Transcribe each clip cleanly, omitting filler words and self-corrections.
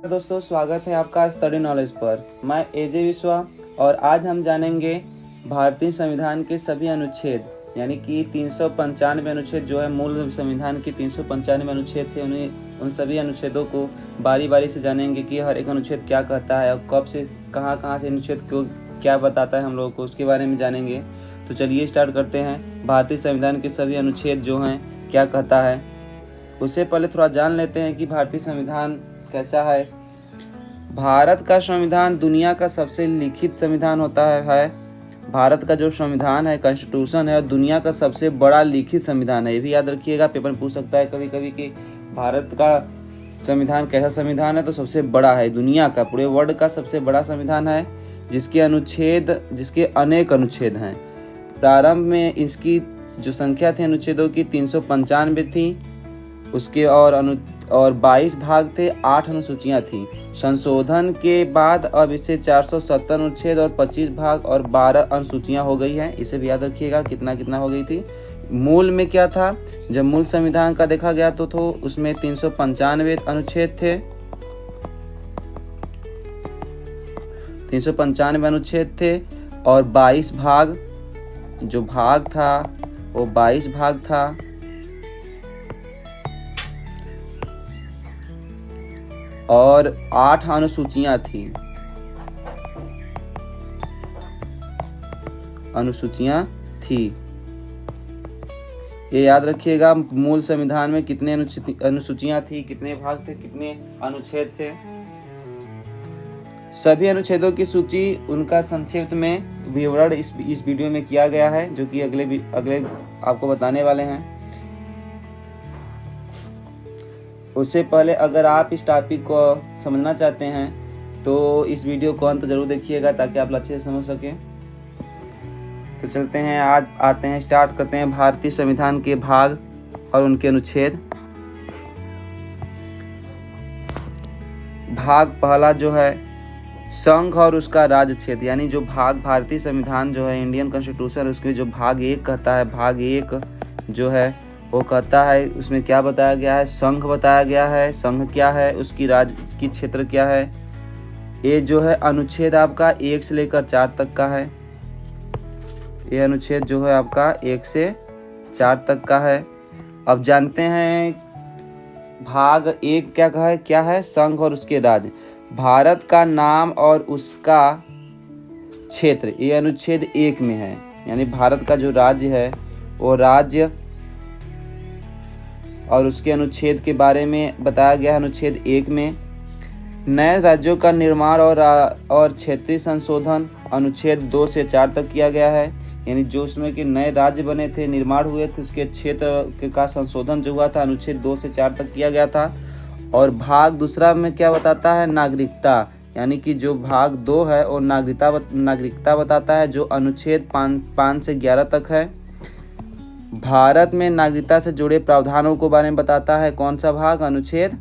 दोस्तों, स्वागत है आपका स्टडी नॉलेज पर। मैं एजे विश्वा और आज हम जानेंगे भारतीय संविधान के सभी अनुच्छेद यानी कि 395 अनुच्छेद जो है मूल संविधान के 395 अनुच्छेद थे, उन सभी अनुच्छेदों को बारी बारी से जानेंगे कि हर एक अनुच्छेद क्या कहता है और कब से कहाँ से अनुच्छेद को क्या बताता है, हम लोगों को उसके बारे में जानेंगे। तो चलिए स्टार्ट करते हैं। भारतीय संविधान के सभी अनुच्छेद जो हैं क्या कहता है, उससे पहले थोड़ा जान लेते हैं कि भारतीय संविधान कैसा है। भारत का संविधान दुनिया का सबसे लिखित संविधान होता है। भारत का जो संविधान है, कॉन्स्टिट्यूशन है, दुनिया का सबसे बड़ा लिखित संविधान है। ये भी याद रखिएगा, पेपर में पूछ सकता है कभी कभी कि भारत का संविधान कैसा संविधान है, तो सबसे बड़ा है, दुनिया का, पूरे वर्ल्ड का सबसे बड़ा संविधान है, जिसके अनेक अनुच्छेद हैं। प्रारंभ में इसकी जो संख्या थी अनुच्छेदों की 395 थी, उसके और 22 भाग थे, 8 अनुसूचियां थी। संशोधन के बाद अब इसे 470 अनुच्छेद और 25 भाग और 12 अनुसूचियां हो गई हैं। इसे भी याद रखिएगा कितना हो गई थी। मूल में क्या था, जब मूल संविधान का देखा गया तो उसमें 395 अनुच्छेद थे, 395 अनुच्छेद थे और 22 भाग, जो भाग था वो 22 भाग था और 8 अनुसूचियां थी। ये याद रखिएगा, मूल संविधान में कितने अनुसूचियां थी, कितने भाग थे, कितने अनुच्छेद थे। सभी अनुच्छेदों की सूची, उनका संक्षिप्त में विवरण इस वीडियो में किया गया है, जो कि अगले आपको बताने वाले हैं। उससे पहले अगर आप इस टॉपिक को समझना चाहते हैं तो इस वीडियो को अंत जरूर देखिएगा ताकि आप अच्छे से समझ सकें। तो चलते हैं, आज स्टार्ट करते हैं भारतीय संविधान के भाग और उनके अनुच्छेद। भाग पहला जो है संघ और उसका राज्य क्षेत्र, यानी जो भाग भारतीय संविधान जो है, इंडियन कॉन्स्टिट्यूशन, उसके जो भाग 1 कहता है, भाग 1 जो है वो कहता है, उसमें क्या बताया गया है, संघ बताया गया है। संघ क्या है, उसकी राज्य की क्षेत्र क्या है। ये जो है अनुच्छेद आपका 1 से लेकर 4 तक का है। ये अनुच्छेद जो है आपका 1 से 4 तक का है। अब जानते हैं भाग 1 क्या है, संघ और उसके राज्य। भारत का नाम और उसका क्षेत्र, ये अनुच्छेद 1 में है, यानी भारत का जो राज्य है वो राज्य और उसके अनुच्छेद के बारे में बताया गया है अनुच्छेद 1 में। नए राज्यों का निर्माण और क्षेत्रीय संशोधन अनुच्छेद 2 से 4 तक किया गया है, यानी जो उसमें के नए राज्य बने थे, निर्माण हुए थे, उसके क्षेत्र का संशोधन जो हुआ था अनुच्छेद 2 से 4 तक किया गया था। और भाग दूसरा में क्या बताता है, नागरिकता, यानी कि जो भाग 2 है वो नागरिकता बताता है, जो अनुच्छेद 5 से 11 तक है। भारत में नागरिकता से जुड़े प्रावधानों को बारे में बताता है। कौन सा भाग, अनुच्छेद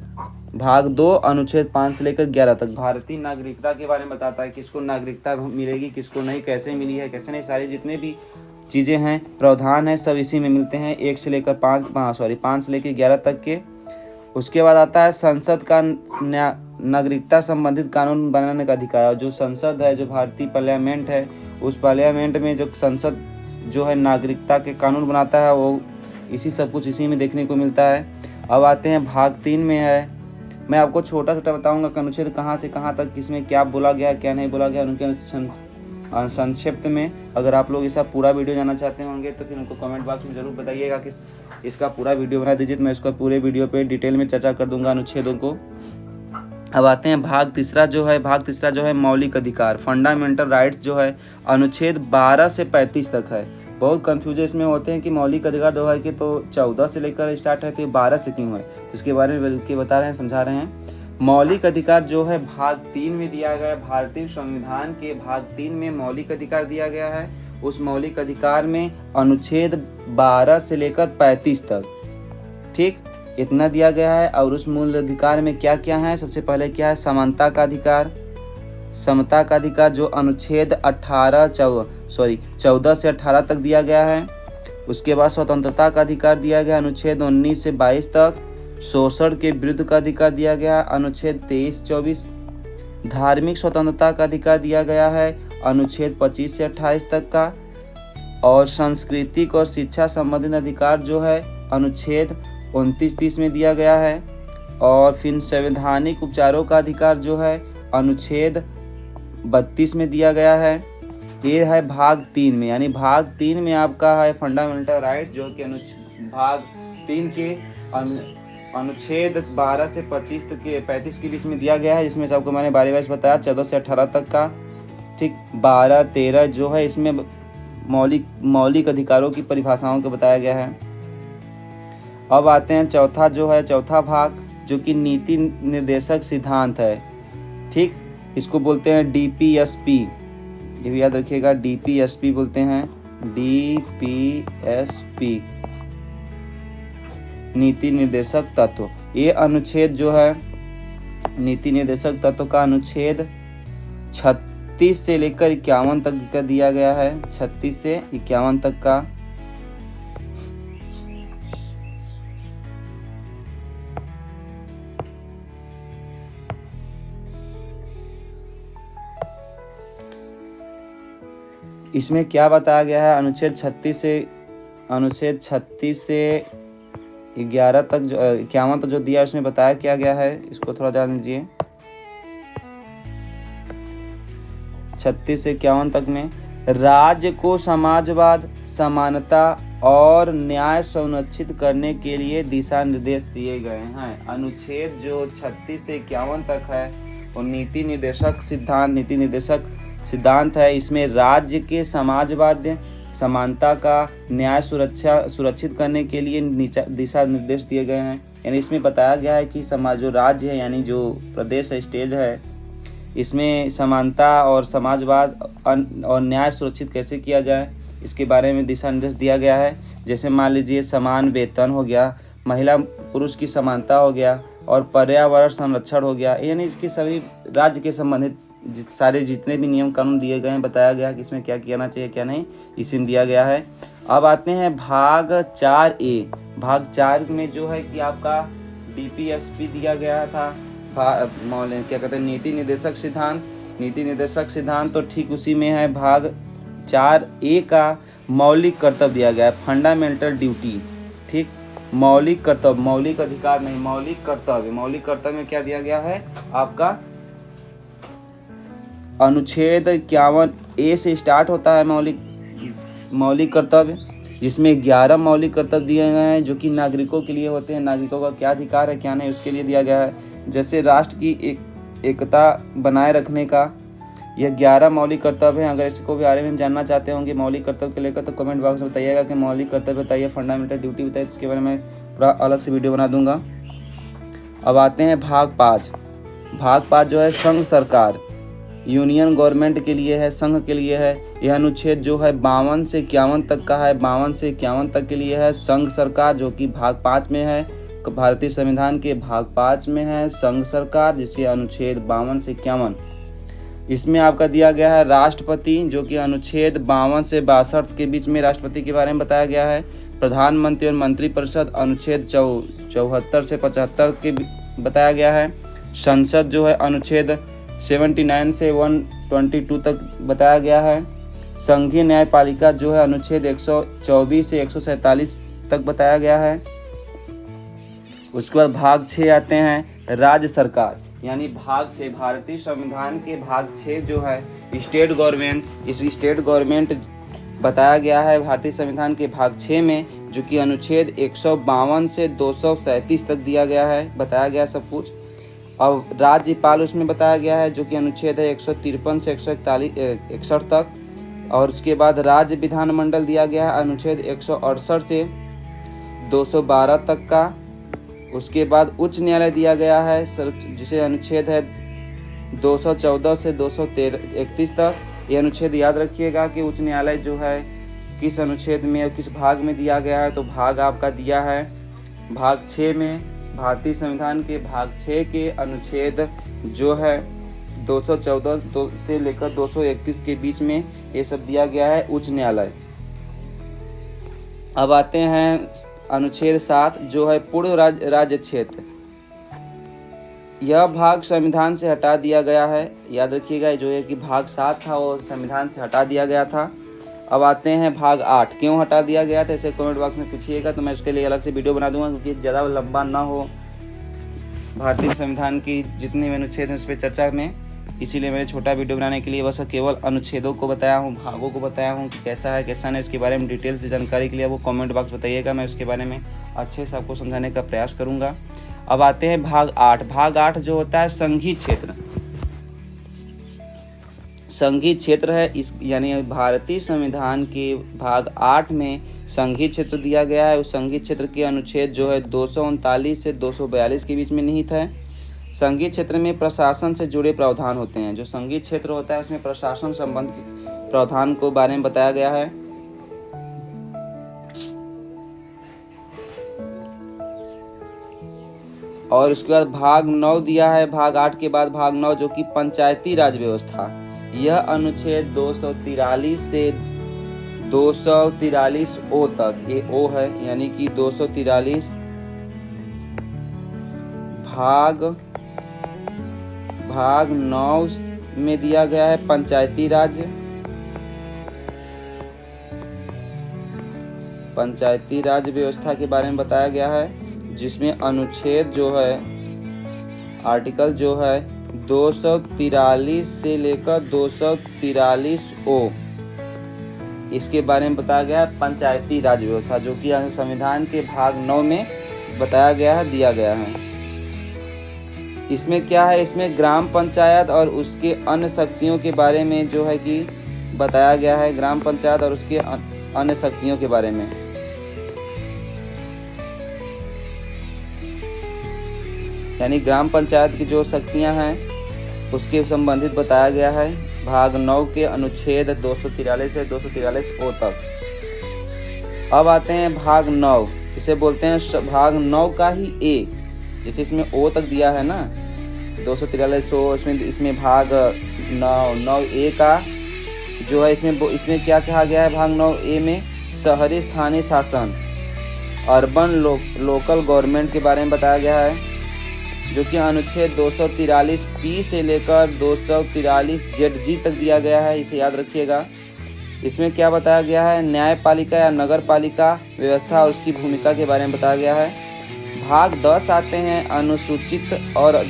भाग 2 अनुच्छेद 5 से लेकर 11 तक भारतीय नागरिकता के बारे में बताता है, किसको नागरिकता मिलेगी, किसको नहीं, कैसे मिली है, कैसे नहीं, सारी जितने भी चीज़ें हैं, प्रावधान है, सब इसी में मिलते हैं, 5 से लेकर 11 तक के। उसके बाद आता है संसद का नागरिकता संबंधित कानून बनाने का अधिकार। जो संसद है, जो भारतीय पार्लियामेंट है, उस पार्लियामेंट में जो संसद जो है नागरिकता के कानून बनाता है, वो सब कुछ इसी में देखने को मिलता है। अब आते हैं भाग 3 में है। मैं आपको छोटा बताऊंगा कि अनुच्छेद कहाँ से कहाँ तक किसमें क्या बोला गया, क्या नहीं बोला गया, उनके संक्षिप्त में। अगर आप लोग इसका पूरा वीडियो जानना चाहते होंगे तो फिर उनको कमेंट बॉक्स में जरूर बताइएगा कि इसका पूरा वीडियो बना दीजिए, तो मैं इसका पूरे वीडियो पे डिटेल में चर्चा कर दूंगा अनुच्छेदों को। अब आते हैं भाग तीसरा जो है मौलिक अधिकार, फंडामेंटल राइट्स, जो है अनुच्छेद 12 से 35 तक है। बहुत कंफ्यूजन इसमें होते हैं कि मौलिक अधिकार जो है कि तो 14 से लेकर स्टार्ट है, तो 12 से क्यों है, इसके बारे में बता रहे हैं, समझा रहे हैं। मौलिक अधिकार जो है भाग 3 में दिया गया है। भारतीय संविधान के भाग 3 में मौलिक अधिकार दिया गया है। उस मौलिक अधिकार में अनुच्छेद 12 से लेकर 35 तक, ठीक, इतना दिया गया है। और उस मूल अधिकार में क्या क्या है, सबसे पहले क्या है, समानता का अधिकार, समता का अधिकार, जो अनुच्छेद 14 से 18 तक दिया गया है। उसके बाद स्वतंत्रता का अधिकार दिया गया अनुच्छेद 19 से 22 तक। शोषण के विरुद्ध का अधिकार दिया गया है, अनुच्छेद 23-24। धार्मिक स्वतंत्रता का अधिकार दिया गया है, अनुच्छेद 25 से 28 तक का। और सांस्कृतिक और शिक्षा संबंधित अधिकार जो है अनुच्छेद 29-30 में दिया गया है। और फिर संवैधानिक उपचारों का अधिकार जो है अनुच्छेद 32 में दिया गया है। ये है भाग 3 में, यानी भाग 3 में आपका है फंडामेंटल राइट, जो कि भाग 3 के अनुच्छेद 12 से 25 तक के 35 के बीच में दिया गया है, जिसमें आपको मैंने बारी बारी बताया 14 से 18 तक का। ठीक, 12-13 जो है इसमें मौलिक अधिकारों की परिभाषाओं को बताया गया है। अब आते हैं चौथा भाग, जो कि नीति निर्देशक सिद्धांत है। ठीक, इसको बोलते हैं DPSP, ये भी याद रखिएगा, DPSP बोलते हैं, DPSP, नीति निर्देशक तत्व। ये अनुच्छेद जो है नीति निर्देशक तत्व का अनुच्छेद 36 से लेकर 51 तक का दिया गया है, 36 से 51 तक का। इसमें क्या बताया गया है, अनुच्छेद 36 से 11 तक 51 तक जो दिया उसमें बताया क्या गया है, इसको थोड़ा जान लीजिए। 36 से 51 तक में राज्य को समाजवाद, समानता और न्याय सुनिश्चित करने के लिए दिशा निर्देश दिए गए हैं। अनुच्छेद जो 36 से 51 तक है वो नीति निर्देशक सिद्धांत है। इसमें राज्य के समाजवाद, समानता का, न्याय सुरक्षित करने के लिए दिशा निर्देश दिए गए हैं। यानी इसमें बताया गया है कि जो राज्य है, यानी जो प्रदेश है, स्टेट है, इसमें समानता और समाजवाद और न्याय सुरक्षित कैसे किया जाए, इसके बारे में दिशा निर्देश दिया गया है। जैसे मान लीजिए समान वेतन हो गया, महिला पुरुष की समानता हो गया, और पर्यावरण संरक्षण हो गया। यानी इसके सभी राज्य के संबंधित सारे जितने भी नियम कानून दिए गए हैं, बताया गया कि इसमें क्या किया चाहिए क्या नहीं, इसी में दिया गया है। अब आते हैं भाग 4A। भाग 4 में जो है कि आपका DPSP दिया गया था, क्या कहते हैं, नीति निर्देशक सिद्धांत। तो ठीक उसी में है भाग 4A का मौलिक कर्तव्य दिया गया है, फंडामेंटल ड्यूटी। ठीक, मौलिक कर्तव्य, मौलिक अधिकार नहीं, मौलिक कर्तव्य में क्या दिया गया है आपका, अनुच्छेद 51A से स्टार्ट होता है मौलिक कर्तव्य, जिसमें 11 मौलिक कर्तव्य दिए गए हैं जो कि नागरिकों के लिए होते हैं। नागरिकों का क्या अधिकार है क्या नहीं, उसके लिए दिया गया है। जैसे राष्ट्र की एकता बनाए रखने का, यह 11 मौलिक कर्तव्य हैं। अगर इसको भी बारे में जानना चाहते होंगे मौलिक कर्तव्य को लेकर, तो कमेंट बॉक्स में बताइएगा कि मौलिक कर्तव्य बताइए, फंडामेंटल ड्यूटी बताइए, इसके बारे में पूरा अलग से वीडियो बना दूंगा। अब आते हैं भाग 5 जो है संघ सरकार, यूनियन गवर्नमेंट के लिए है, संघ के लिए है। यह अनुच्छेद जो है 52 से 51 तक का है, 52 से 51 तक के लिए है संघ सरकार, जो कि भाग 5 में है। भारतीय संविधान के भाग 5 में है संघ सरकार, जिसे अनुच्छेद 52 से 51। इसमें आपका दिया गया है राष्ट्रपति, जो कि अनुच्छेद 52 से 62 के बीच में राष्ट्रपति के बारे में बताया गया है। प्रधानमंत्री और मंत्रिपरिषद अनुच्छेद 74 से 75 के बताया गया है। संसद जो है अनुच्छेद 79 से 122 तक बताया गया है। संघीय न्यायपालिका जो है अनुच्छेद 124 से 147 तक बताया गया है। उसके बाद भाग 6 आते हैं राज्य सरकार, यानी भाग 6 भारतीय संविधान के भाग 6 जो है स्टेट गवर्नमेंट, इस स्टेट गवर्नमेंट बताया गया है भारतीय संविधान के भाग 6 में, जो कि अनुच्छेद 152 से 237 तक दिया गया है, बताया गया सब कुछ। अब राज्यपाल उसमें बताया गया है, जो कि अनुच्छेद है 153 से 161 तक। और उसके बाद राज्य विधानमंडल दिया गया है अनुच्छेद 168 से 212 तक का। उसके बाद उच्च न्यायालय दिया गया है, जिसे अनुच्छेद है 214 से 231 तक। ये अनुच्छेद याद रखिएगा कि उच्च न्यायालय जो है किस अनुच्छेद में और किस भाग में दिया गया है। तो भाग आपका दिया है भाग 6 में, भारतीय संविधान के भाग 6 के अनुच्छेद जो है 214 से लेकर 231 के बीच में ये सब दिया गया है उच्च न्यायालय। अब आते हैं अनुच्छेद 7 जो है पूर्ण राज्य क्षेत्र, यह भाग संविधान से हटा दिया गया है। याद रखिएगा, जो है कि भाग 7 था वो संविधान से हटा दिया गया था। अब आते हैं भाग 8, क्यों हटा दिया गया था इसे कमेंट बॉक्स में पूछिएगा, तो मैं इसके लिए अलग से वीडियो बना दूंगा, क्योंकि ज़्यादा लंबा ना हो भारतीय संविधान की जितने भी अनुच्छेद हैं उस पर चर्चा में, इसीलिए मैंने छोटा वीडियो बनाने के लिए बस केवल अनुच्छेदों को बताया हूँ, भागों को बताया हूँ कि कैसा है कैसा नहीं, इसके बारे में डिटेल से जानकारी के लिए वो कमेंट बॉक्स बताइएगा, मैं उसके बारे में अच्छे से आपको समझाने का प्रयास करूँगा। अब आते हैं भाग 8। भाग 8 जो होता है संघीय क्षेत्र। संघीय क्षेत्र है इस, यानी भारतीय संविधान के भाग 8 में संघीय क्षेत्र दिया गया है। उस संघीय क्षेत्र के अनुच्छेद जो है 239 से 242 के बीच में निहित है। संघीय क्षेत्र में प्रशासन से जुड़े प्रावधान होते हैं। जो संघीय क्षेत्र होता है उसमें प्रशासन संबंधी प्रावधान को बारे में बताया गया है। और उसके बाद भाग 9 दिया है, भाग 8 के बाद भाग 9 जो कि पंचायती राज व्यवस्था। यह अनुच्छेद 243 से 243 ओ तक, ये ओ है यानी कि 243 भाग 9 में दिया गया है पंचायती राज व्यवस्था के बारे में बताया गया है, जिसमें अनुच्छेद जो है आर्टिकल जो है 243 से लेकर 243 ओ, इसके बारे में बताया गया है पंचायती राज व्यवस्था, जो कि संविधान के भाग 9 में बताया गया है, दिया गया है। इसमें क्या है, इसमें ग्राम पंचायत और उसके अन्य शक्तियों के बारे में जो है कि बताया गया है, ग्राम पंचायत और उसके अन्य शक्तियों के बारे में। यानी ग्राम पंचायत की जो शक्तियां हैं उसके संबंधित बताया गया है भाग 9 के अनुच्छेद 243 से 243 ओ तक। अब आते हैं भाग 9, इसे बोलते हैं भाग 9 का ही ए, जैसे इसमें ओ तक दिया है ना 243 ओ, इसमें भाग 9 ए का जो है इसमें क्या कहा गया है, भाग 9 ए में शहरी स्थानीय शासन, अर्बन लोकल गवर्नमेंट के बारे में बताया गया है, जो कि अनुच्छेद 243 पी से लेकर 243 जेड जी तक दिया गया है, इसे याद रखिएगा। इसमें क्या बताया गया है, न्यायपालिका या नगर पालिका व्यवस्था और उसकी भूमिका के बारे में बताया गया है। भाग 10 आते हैं अनुसूचित और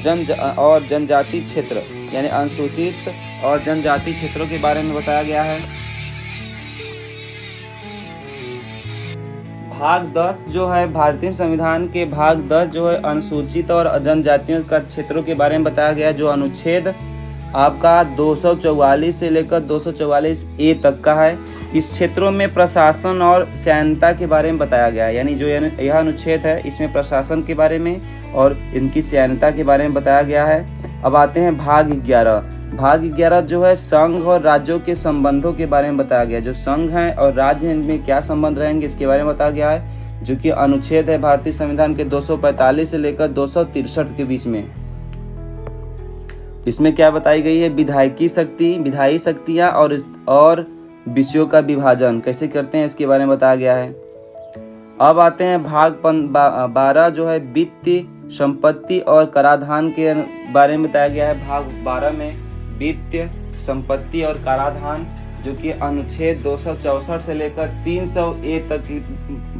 जनजाति क्षेत्र, यानी अनुसूचित और जनजाति क्षेत्रों के बारे में बताया गया है। भाग 10 जो है भारतीय संविधान के भाग 10 जो है अनुसूचित और जनजातियों का क्षेत्रों के बारे में बताया गया है, जो अनुच्छेद आपका 244 से लेकर 244 ए तक का है। इस क्षेत्रों में प्रशासन और सैन्यता के बारे में बताया गया है, यानी जो यह अनुच्छेद है इसमें प्रशासन के बारे में और इनकी सैन्यता के बारे में बताया गया है। अब आते हैं भाग 11। भाग 11 जो है संघ और राज्यों के संबंधों के बारे में बताया गया है। जो संघ है और राज्य हैं इनमें क्या संबंध रहेंगे इसके बारे में बताया गया है, जो कि अनुच्छेद है भारतीय संविधान के 245 से लेकर 263 के बीच में। इसमें क्या बताई गई है, विधायी शक्तियाँ और विषयों का विभाजन कैसे करते हैं इसके बारे में बताया गया है। अब आते हैं भाग 12 जो है वित्तीय संपत्ति और कराधान के बारे में बताया गया है। भाग 12 में वित्तीय संपत्ति और कराधान, जो कि अनुच्छेद 264 से लेकर 300 ए तक के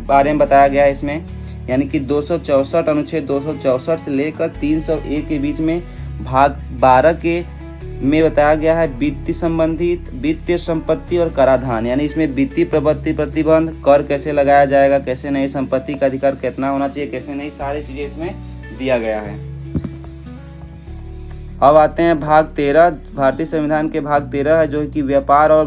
बारे में बताया गया है इसमें, यानी कि 264 अनुच्छेद 264 से लेकर 300 ए के बीच में भाग 12 के में बताया गया है वित्तीय संबंधित वित्तीय संपत्ति और कराधान, यानी इसमें वित्तीय प्रवृत्ति प्रतिबंध, कर कैसे लगाया जाएगा, कैसे नहीं, संपत्ति का अधिकार कितना होना चाहिए, कैसे नहीं, सारी चीजें इसमें दिया गया है। अब आते हैं भाग 13। भारतीय संविधान के भाग 13 है जो कि व्यापार और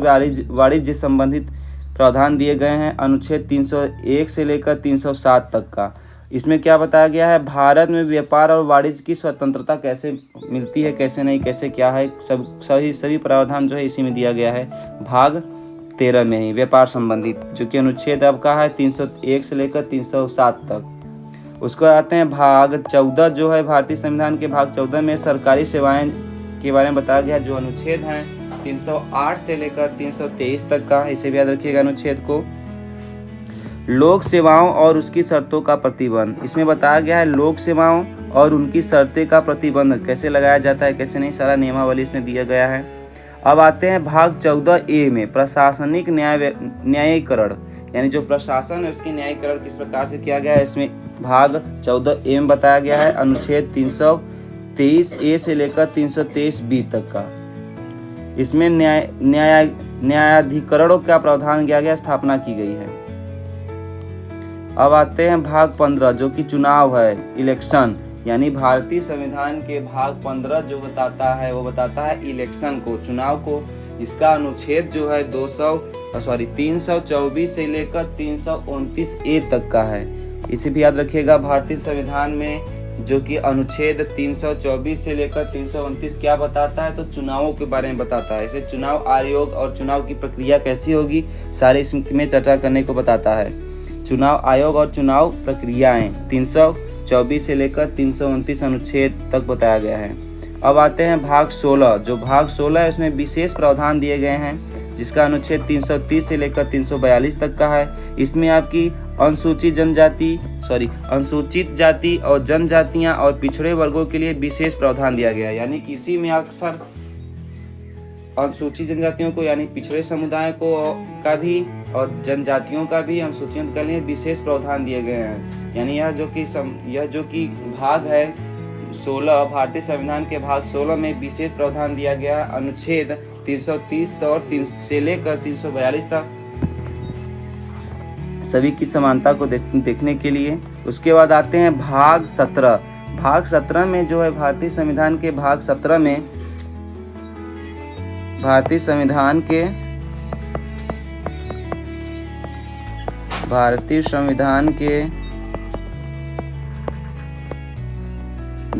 वाणिज्य संबंधित प्रावधान दिए गए हैं, अनुच्छेद 301 से लेकर 307 तक का। इसमें क्या बताया गया है, भारत में व्यापार और वाणिज्य की स्वतंत्रता कैसे मिलती है, कैसे नहीं, कैसे क्या है, सभी प्रावधान जो है इसी में दिया गया है भाग 13 में ही, व्यापार संबंधित, जो कि अनुच्छेद आपका है 301 से लेकर 307 तक। उसको आते हैं भाग 14 जो है भारतीय संविधान के भाग 14 में सरकारी सेवाएं के बारे में बताया गया, जो अनुच्छेद हैं 308 से लेकर 323 तक का, इसे भी याद रखिएगा अनुच्छेद को। लोक सेवाओं और उसकी शर्तों का प्रतिबंध। इसमें बताया गया है लोक सेवाओं और उनकी शर्तें का प्रतिबंध कैसे लगाया जाता है, कैसे नहीं, सारा नियमावली इसमें दिया गया है। अब आते हैं भाग 14A में प्रशासनिक न्यायीकरण, यानी जो प्रशासन है उसकी न्यायीकरण किस प्रकार से किया गया है, इसमें भाग 14A में बताया गया है अनुच्छेद 323A से लेकर 323B तक का। इसमें न्यायाधिकरणों का प्रावधान किया गया, स्थापना की गई है। अब आते हैं भाग 15 जो कि चुनाव है, इलेक्शन, यानी भारतीय संविधान के भाग 15 जो बताता है वो बताता है इलेक्शन को, चुनाव को। इसका अनुच्छेद जो है 324 से लेकर 329A तक का है। इसे भी याद रखिएगा। भारतीय संविधान में जो कि अनुच्छेद 324 से लेकर 329 क्या बताता है, तो चुनावों के बारे में बताता है। इसे चुनाव आयोग और चुनाव की प्रक्रिया कैसी होगी सारे इसमें चर्चा करने को बताता है। चुनाव आयोग और चुनाव प्रक्रियाएं 324 से लेकर 329 अनुच्छेद तक बताया गया है। अब आते हैं भाग 16, जो भाग 16 है उसमें विशेष प्रावधान दिए गए हैं, जिसका अनुच्छेद 330 से लेकर 342 तक का है। इसमें आपकी अनुसूचित जाति और जनजातियां और पिछड़े वर्गों के लिए विशेष प्रावधान दिया गया है। यानी किसी में अक्सर अनुसूचित जनजातियों को यानी पिछड़े समुदाय को का भी और जनजातियों का भी अनुसूचित के लिए विशेष प्रावधान दिए गए हैं। यानी यह जो कि भाग है 16, भारतीय संविधान के भाग 16 में विशेष प्रावधान दिया गया है अनुच्छेद 330 और 3 से लेकर 342 तक सभी की समानता को देखने के लिए। उसके बाद आते हैं भाग 17। भाग 17 में जो है भारतीय संविधान के भाग 17 में भारतीय संविधान के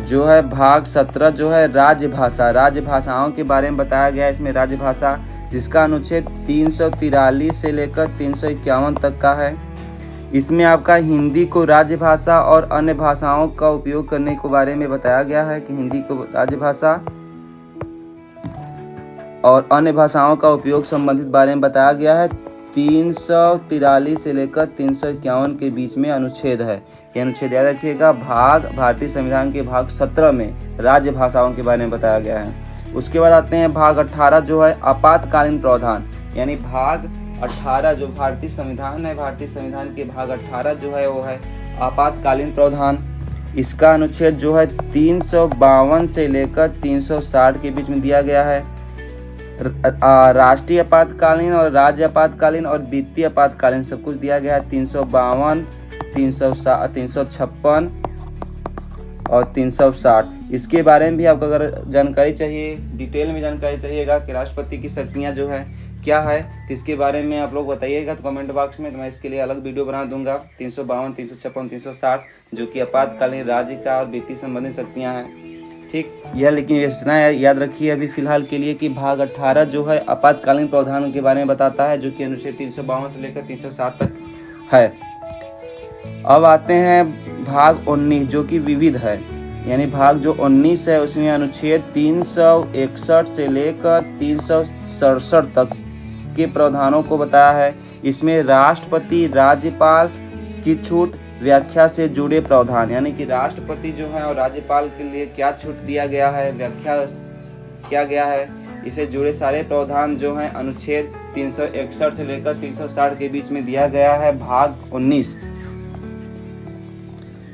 जो है भाग 17 जो है राजभाषाओं के बारे में बताया गया है। इसमें राजभाषा जिसका अनुच्छेद 343 से लेकर 351 तक का है। इसमें आपका हिंदी को राजभाषा और अन्य भाषाओं का उपयोग करने के बारे में बताया गया है कि हिंदी को राजभाषा और अन्य भाषाओं का उपयोग संबंधित बारे में बताया गया है। 343 से लेकर 351 के बीच में अनुच्छेद है। ये अनुच्छेद याद रखिएगा। भारतीय संविधान के भाग 17 में राज्य भाषाओं के बारे में बताया गया है। उसके बाद आते हैं भाग 18 जो है आपातकालीन प्रावधान, यानी भाग 18 जो भारतीय संविधान है, भारतीय संविधान के भाग 18 जो है वो है आपातकालीन प्रावधान। इसका अनुच्छेद जो है 352 से लेकर 360 के बीच में दिया गया है। राष्ट्रीय आपातकालीन और राज्य आपातकालीन और वित्तीय आपातकालीन सब कुछ दिया गया है। 352, 356 और 360। इसके बारे में भी आपको अगर जानकारी चाहिए, डिटेल में जानकारी चाहिएगा कि राष्ट्रपति की शक्तियाँ जो है क्या है, तो इसके बारे में आप लोग बताइएगा तो कमेंट बॉक्स में, तो मैं इसके लिए अलग वीडियो बना दूंगा। 352, 356, 360 जो कि आपातकालीन राज्य का और वित्तीय संबंधित शक्तियाँ हैं। ठीक, यह लेकिन इतना याद रखिए अभी फिलहाल के लिए कि भाग 18 जो है आपातकालीन प्रावधान के बारे में बताता है, जो कि अनुच्छेद 352 से लेकर 360 तक है। अब आते हैं भाग 19 जो कि विविध है, यानी भाग जो 19 है उसमें अनुच्छेद 361 से लेकर 367 तक के प्रावधानों को बताया है। इसमें राष्ट्रपति राज्यपाल की छूट व्याख्या से जुड़े प्रावधान, यानी कि राष्ट्रपति जो है और राज्यपाल के लिए क्या छूट दिया गया है, व्याख्या किया गया है, इसे जुड़े सारे प्रावधान जो हैं अनुच्छेद 361 से लेकर 360 के बीच में दिया गया है भाग 19।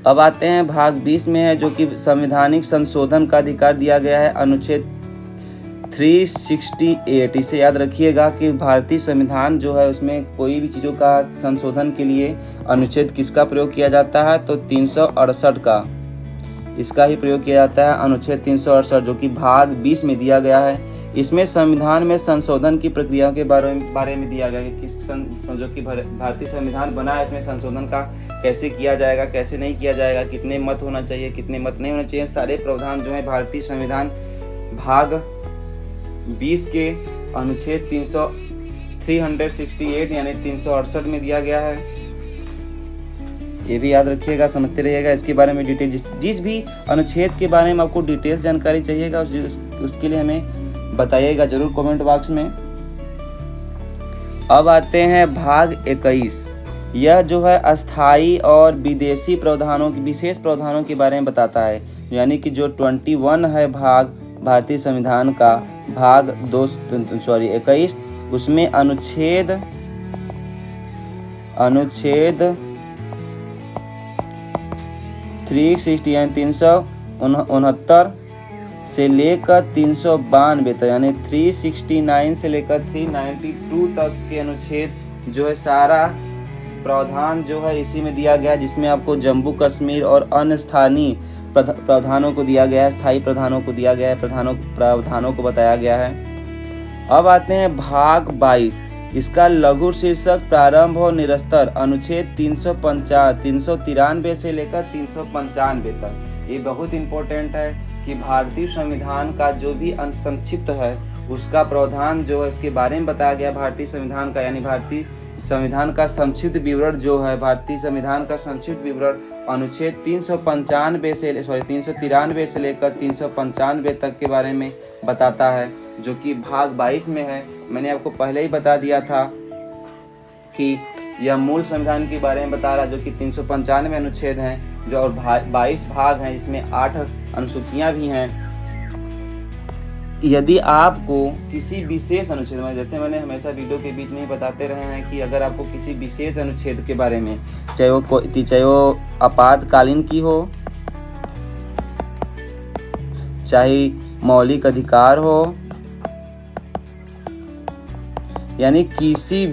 अब आते हैं भाग 20 में है, जो कि संवैधानिक संशोधन का अधिकार दिया गया है अनुच्छेद 368। इसे याद रखिएगा कि भारतीय संविधान जो है उसमें कोई भी चीज़ों का संशोधन के लिए अनुच्छेद किसका प्रयोग किया जाता है, तो 368 का, इसका ही प्रयोग किया जाता है अनुच्छेद 368 जो कि भाग 20 में दिया गया है। इसमें संविधान में संशोधन की प्रक्रिया के बारे में दिया गया है कि जो कि भारतीय संविधान बना है इसमें संशोधन का कैसे किया जाएगा, कैसे नहीं किया जाएगा, कितने मत होना चाहिए, कितने मत नहीं होना चाहिए, सारे प्रावधान जो है भारतीय संविधान भाग 20 के अनुच्छेद 368 यानी 368 में दिया गया है। ये भी याद रखिएगा, समझते रहिएगा इसके बारे में डिटेल। जिस भी अनुच्छेद के बारे में आपको डिटेल्स जानकारी चाहिएगा उसके लिए हमें बताइएगा जरूर कमेंट बॉक्स में। अब आते हैं भाग 21 यह जो है अस्थाई और विदेशी प्रावधानों की विशेष प्रावधानों के बारे में बताता है। यानी कि जो 21 है भाग भारतीय संविधान का भाग 21, उसमें अनुच्छेद 360 यानी 369 से लेकर 392 तक, यानी 369 से लेकर 392 तक के अनुच्छेद जो है सारा प्रावधान जो है इसी में दिया गया है, जिसमें आपको जम्मू कश्मीर और अन्य स्थानीय प्रावधानों को दिया गया है, स्थायी प्रावधानों को दिया गया है, प्रावधानों को बताया गया है। अब आते हैं भाग 22, इसका लघु शीर्षक प्रारंभ और निरस्तर, अनुच्छेद 393 से लेकर 395 तक। ये बहुत इंपॉर्टेंट है कि भारतीय संविधान का जो भी संक्षिप्त है उसका प्रावधान जो है इसके बारे में बताया गया भारतीय संविधान का, यानी भारतीय संविधान का संक्षिप्त विवरण जो है भारतीय संविधान का संक्षिप्त विवरण अनुच्छेद 393 से लेकर 395 तक के बारे में बताता है, जो कि भाग 22 में है। मैंने आपको पहले ही बता दिया था कि यह मूल संविधान के बारे में बता रहा है, जो कि 395 अनुच्छेद हैं जो और 22 भाग हैं, इसमें 8 अनुसूचियां भी हैं। यदि आपको किसी विशेष अनुच्छेद में, जैसे मैंने हमेशा वीडियो के बीच में ही बताते रहे हैं कि अगर आपको किसी विशेष अनुच्छेद के बारे में, चाहे वो आपातकालीन की हो, चाहे मौलिक अधिकार हो, यानी किसी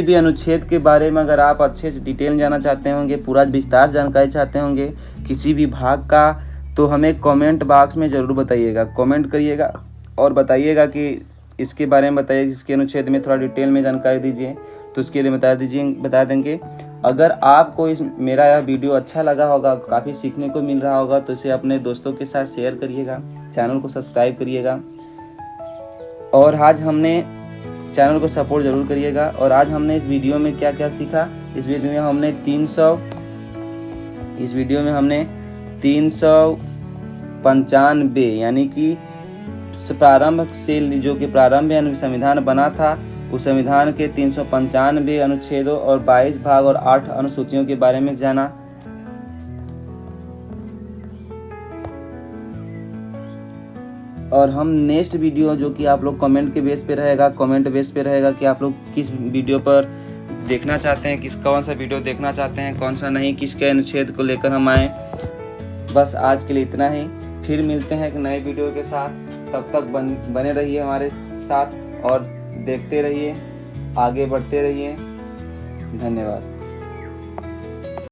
भी अनुच्छेद के बारे में अगर आप अच्छे से डिटेल जाना चाहते होंगे, पूरा विस्तार जानकारी चाहते होंगे किसी भी भाग का, तो हमें कमेंट बॉक्स में ज़रूर बताइएगा, कमेंट करिएगा और बताइएगा कि इसके बारे में बताइए, इसके अनुच्छेद में थोड़ा डिटेल में जानकारी दीजिए, तो उसके लिए बता देंगे। अगर आपको मेरा यह वीडियो अच्छा लगा होगा, काफ़ी सीखने को मिल रहा होगा, तो इसे अपने दोस्तों के साथ शेयर करिएगा, चैनल को सब्सक्राइब करिएगा और आज हमने चैनल को सपोर्ट ज़रूर करिएगा। और आज हमने इस वीडियो में क्या क्या सीखा, इस वीडियो में हमने 395 यानी कि प्रारंभ से जो कि प्रारंभ में संविधान बना था उस संविधान के 395 अनुच्छेदों और 22 भाग और 8 अनुसूचियों के बारे में जाना। और हम नेक्स्ट वीडियो जो कि आप लोग कमेंट बेस पे रहेगा कि आप लोग किस वीडियो पर देखना चाहते हैं, कौन सा वीडियो देखना चाहते हैं, कौन सा नहीं, किसके अनुच्छेद को लेकर हम आए। बस आज के लिए इतना ही, फिर मिलते हैं एक नए वीडियो के साथ। तब तक बने रहिए हमारे साथ और देखते रहिए, आगे बढ़ते रहिए। धन्यवाद।